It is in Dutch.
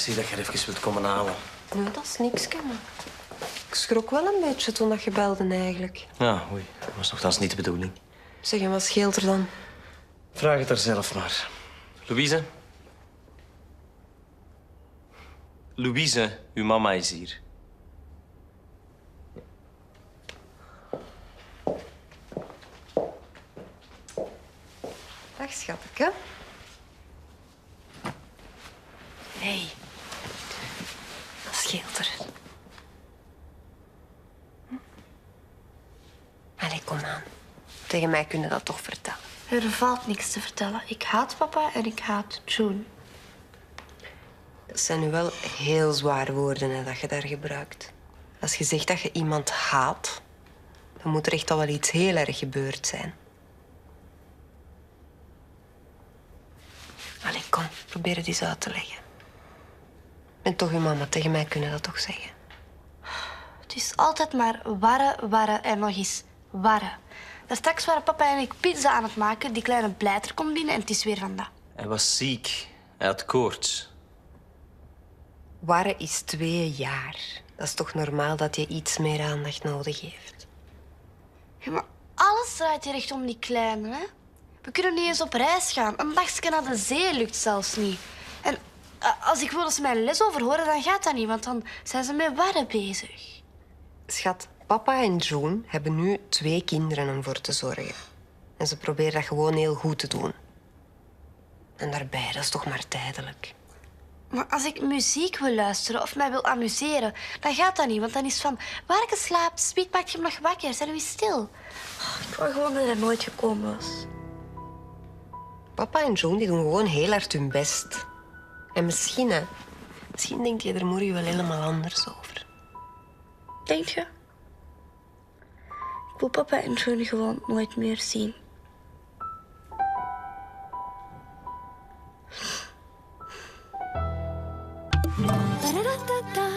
Merci dat je er even wilt komen halen. Nee, dat is niks, maar ik schrok wel een beetje toen dat je belde eigenlijk. Ja, oei. Dat was nogthans niet de bedoeling. Zeg, en wat scheelt er dan? Vraag het haar zelf maar. Louise? Louise, uw mama is hier. Dag, schatje. Nee, dat scheelt er. Allee, kom aan. Tegen mij kun je dat toch vertellen. Er valt niks te vertellen. Ik haat papa en ik haat June. Dat zijn nu wel heel zware woorden hè, dat je daar gebruikt. Als je zegt dat je iemand haat, dan moet er echt al wel iets heel erg gebeurd zijn. Allee, kom, probeer het eens uit te leggen. En toch, uw mama, tegen mij kunnen dat toch zeggen. Het is altijd maar warren en nog eens warren. Daarstraks waren papa en ik pizza aan het maken. Die kleine blijter komt binnen en het is weer van dat. Hij was ziek. Hij had koorts. Warren is 2 jaar. Dat is toch normaal dat je iets meer aandacht nodig heeft. Ja, maar alles draait hier echt om die kleine, hè? We kunnen niet eens op reis gaan. Een dagje naar de zee lukt zelfs niet. En als ik wil dat ze mijn les overhoren, dan gaat dat niet, want dan zijn ze met warren bezig. Schat, papa en June hebben nu 2 kinderen om voor te zorgen. En ze proberen dat gewoon heel goed te doen. En daarbij, dat is toch maar tijdelijk. Maar als ik muziek wil luisteren of mij wil amuseren, dan gaat dat niet. Want dan is het van, waar ik slaapt, Spiet maakt je hem nog wakker. Zijn we stil? Oh, ik wou gewoon dat hij nooit gekomen was. Papa en June die doen gewoon heel hard hun best. En misschien, hè, misschien denkt je er morgen wel helemaal anders over. Denk je? Ik wil papa en June gewoon nooit meer zien. Ba-da-da-da-da.